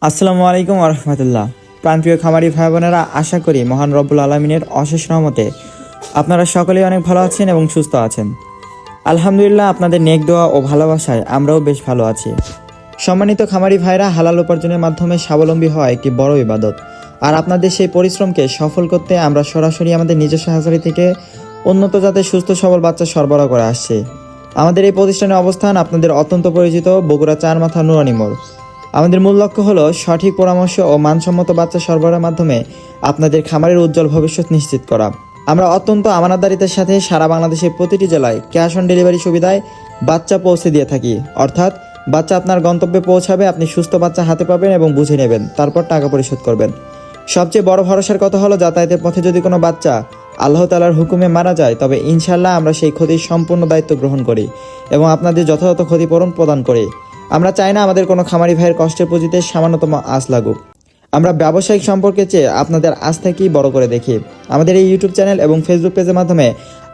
আসসালামু আলাইকুম ওয়া রাহমাতুল্লাহ। প্রাণপ্রিয় খামারি ভাই বোনেরা, আশা করি মহান রব্বুল আলামিনের অশেষ রহমতে আপনারা সকলেই অনেক ভালো আছেন এবং সুস্থ আছেন। আলহামদুলিল্লাহ, আপনাদের নেক দোয়া ও ভালোবাসায় আমরাও বেশ ভালো আছি। সম্মানিত খামারি ভাইরা, হালাল উপার্জনের মাধ্যমে স্বাবলম্বী হওয়া একটি বড় ইবাদত। আর আপনাদের সেই পরিশ্রমকে সফল করতে আমরা সরাসরি আমাদের নিজস্ব হ্যাচারি থেকে উন্নত জাতের সুস্থ সবল বাচ্চা সরবরাহ করে আসছি। আমাদের এই প্রতিষ্ঠানের অবস্থান আপনাদের অত্যন্ত পরিচিত বগুড়া চার মাথা নুরানি মোড়। আমাদের মূল লক্ষ্য হলো সঠিক পরামর্শ ও মানসম্মত বাচ্চা সরবরাহের মাধ্যমে আপনাদের খামারের উজ্জ্বল ভবিষ্যৎ নিশ্চিত করা। আমরা অত্যন্ত আমানতদারিতার সাথে সারা বাংলাদেশের প্রতিটি জেলায় ক্যাশ অন ডেলিভারি সুবিধায় বাচ্চা পৌঁছে দিয়ে থাকি। অর্থাৎ বাচ্চা আপনার গন্তব্যে পৌঁছাবে, আপনি সুস্থ বাচ্চা হাতে পাবেন এবং বুঝে নেবেন, তারপর টাকা পরিশোধ করবেন। সবচেয়ে বড় ভরসার কথা হলো, যাতায়াতের পথে যদি কোনো বাচ্চা আল্লাহ তাআলার হুকুমে মারা যায়, তবে ইনশাআল্লাহ আমরা সেই ক্ষতির সম্পূর্ণ দায়িত্ব গ্রহণ করি এবং আপনাদের যথাযথ ক্ষতিপূরণ প্রদান করি। আমরা চাই না আমাদের কোনো খামারি ভাইয়ের কষ্টের পুঁজিতে সামান্যতম আঁচ লাগুক। আমরা ব্যবসায়িক সম্পর্কে চেয়ে আপনাদের আস্থাকেই বড় করে দেখি। আমাদের এই ইউটিউব চ্যানেল এবং ফেসবুক পেজের মাধ্যমে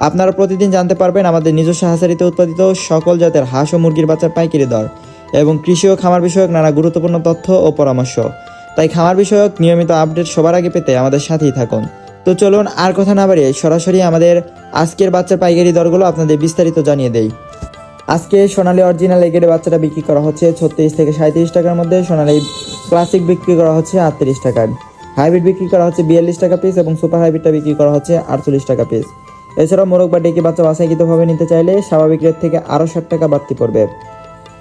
আপনারা প্রতিদিন জানতে পারবেন আমাদের নিজস্ব হ্যাচারিতে উৎপাদিত সকল জাতের হাঁস ও মুরগির বাচ্চার পাইকারি দর এবং কৃষি ও খামার বিষয়ক নানা গুরুত্বপূর্ণ তথ্য ও পরামর্শ। তাই খামার বিষয়ক নিয়মিত আপডেট সবার আগে পেতে আমাদের সাথেই থাকুন। তো চলুন আর কথা না বাড়িয়ে সরাসরি আমাদের আজকের বাচ্চার পাইকারি দরগুলো আপনাদের বিস্তারিত জানিয়ে দেই। আজকে সোনালী অরিজিনাল এগের বাচ্চাটা বিক্রি করা হচ্ছে 36 থেকে 37 টাকার মধ্যে। সোনালী ক্লাসিক বিক্রি করা হচ্ছে 38 টাকায়। হাইব্রিড বিক্রি করা হচ্ছে 42 টাকা পিস এবং সুপার হাইব্রিডটা বিক্রি করা হচ্ছে 48 টাকা পিস। এছাড়াও মোরগ বা ডেকি বাচ্চা বাছাইকৃতভাবে নিতে চাইলে স্বাভাবিক রেট থেকে আরও 60 টাকা বাড়তি পড়বে।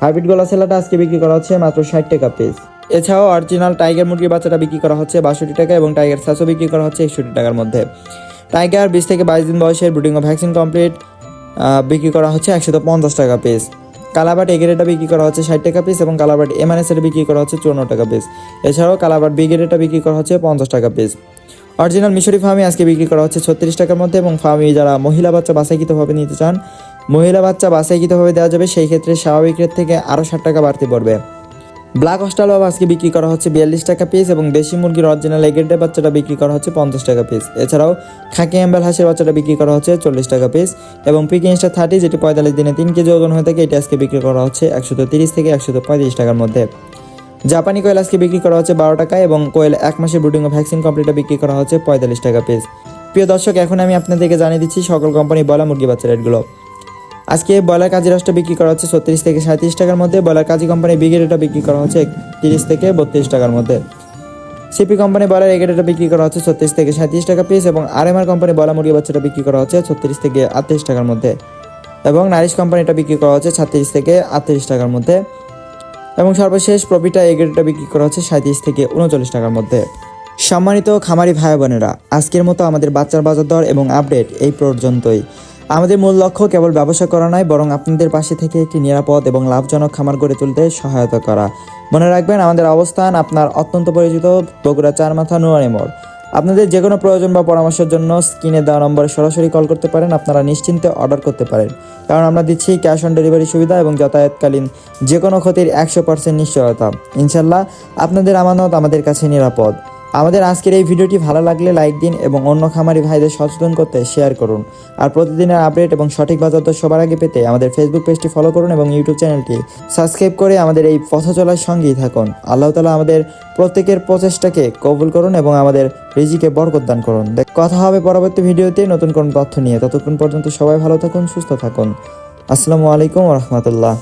হাইব্রিড গলা সেলাটা আজকে বিক্রি করা হচ্ছে মাত্র 60 টাকা পিস। এছাড়াও অরিজিনাল টাইগার মুরগির বাচ্চাটা বিক্রি করা হচ্ছে 62 টাকা এবং টাইগার সাসও বিক্রি করা হচ্ছে 61 টাকার মধ্যে। টাইগার 20 থেকে 22 দিন বয়সের ব্রিডিং ও ভ্যাকসিন কমপ্লিট বিক্রি করা হচ্ছে 150 টাকা পিস। কালাবাট এগেরেটা বিক্রি করা হচ্ছে 60 টাকা পিস এবং কালাবাট এমআনএস এর বিক্রি করা হচ্ছে 54 টাকা পিস। এছাড়াও কালাবাট বিগেরেটা বিক্রি করা হচ্ছে 50 টাকা পিস। অরিজিনাল মিশরি ফার্মি আজকে বিক্রি করা হচ্ছে 36 টাকার মধ্যে এবং ফার্মি যারা মহিলা বাচ্চা বাছাইকৃতভাবে নিতে চান, মহিলা বাচ্চা বাছাইকৃতভাবে দেওয়া যাবে, সেই ক্ষেত্রে স্বাভাবিক রেট থেকে আরও 60 টাকা বাড়তি পড়বে। ব্ল্যাক অস্ট্রালব আজকে বিক্রি করা হচ্ছে 42 টাকা পিস এবং দেশি মুরগির অরিজিনাল এগেরের বাচ্চাটা বিক্রি করা হচ্ছে 50 টাকা পিস। এছাড়াও খাকি এম্বেল হাঁসের বাচ্চাটা বিক্রি করা হচ্ছে 40 টাকা পিস এবং পিকিং স্টার 30 যেটি 45 দিনে 3 কেজি ওজন হয়ে থাকে, এটি আজকে বিক্রি করা হচ্ছে 130 থেকে 135 টাকার মধ্যে। জাপানি কোয়েল আজকে বিক্রি করা হচ্ছে 12 টাকা এবং কোয়েল 1 মাসের ব্রিডিং ও ভ্যাকসিন কমপ্লিটটা বিক্রি করা হচ্ছে 45 টাকা পিস। প্রিয় দর্শক, এখন আমি আপনাদেরকে জানিয়ে দিচ্ছি সকল কোম্পানি ব্রয়লার মুরগি বাচ্চার রেটগুলো। আজকে ব্রয়লার কাজী রসটা বিক্রি করা হচ্ছে 36 থেকে 37 টাকার মধ্যে। ব্রয়লার কাজী কোম্পানি বিগেরেটা বিক্রি করা হচ্ছে 30 থেকে 32 টাকার মধ্যে। সিপি কোম্পানি ব্রয়লার এগেরেটা বিক্রি করা হচ্ছে 36 থেকে 37 টাকা পিস এবং আরএমআর কোম্পানি ব্রয়লার মুরগি বাচ্চাটা বিক্রি করা হচ্ছে 36 থেকে 38 টাকার মধ্যে এবং নারিশ কোম্পানিটা বিক্রি করা হচ্ছে 36 থেকে 38 টাকার মধ্যে এবং সর্বশেষ প্রফিটা এগেরেটা বিক্রি করা হচ্ছে 37 থেকে 39 টাকার মধ্যে। সম্মানিত খামারি ভাই বোনেরা, আজকের মতো আমাদের বাচ্চার বাজার দর এবং আপডেট এই পর্যন্তই। আমাদের মূল লক্ষ্য কেবল ব্যবসা করা নয়, বরং আপনাদের পাশে থেকে একটি নিরাপদ এবং লাভজনক খামার গড়ে তুলতে সহায়তা করা। মনে রাখবেন, আমাদের অবস্থান আপনার অত্যন্ত পরিচিত বগুড়া চার মাথা নুরানি মোড়। আপনাদের যে কোনো প্রয়োজন বা পরামর্শের জন্য স্ক্রিনে দেওয়া নম্বরে সরাসরি কল করতে পারেন। আপনারা নিশ্চিন্তে অর্ডার করতে পারেন, কারণ আমরা দিচ্ছি ক্যাশ অন ডেলিভারি সুবিধা এবং যাতায়াতকালীন যে কোনো ক্ষতির 100% নিশ্চয়তা। ইনশাল্লাহ আপনাদের আমানত আমাদের কাছে নিরাপদ। আমাদের আজকের এই ভিডিওটি ভালো লাগলে লাইক দিন এবং অন্য খামারি ভাইদের সচেতন করতে শেয়ার করুন। আর প্রতিদিনের আপডেট এবং সঠিক বাজার দর সবার আগে পেতে আমাদের ফেসবুক পেজটি ফলো করুন এবং ইউটিউব চ্যানেলটি সাবস্ক্রাইব করে আমাদের এই পথ চলার সঙ্গেই থাকুন। আল্লাহ তাআলা আমাদের প্রত্যেকের প্রচেষ্টাকে কবুল করুন এবং আমাদের রিজিকে বরকত দান করুন। কথা হবে পরবর্তী ভিডিওতে নতুন কোনো তথ্য নিয়ে। ততক্ষণ পর্যন্ত সবাই ভালো থাকুন, সুস্থ থাকুন। আসসালামু আলাইকুম ওয়া রাহমাতুল্লাহ।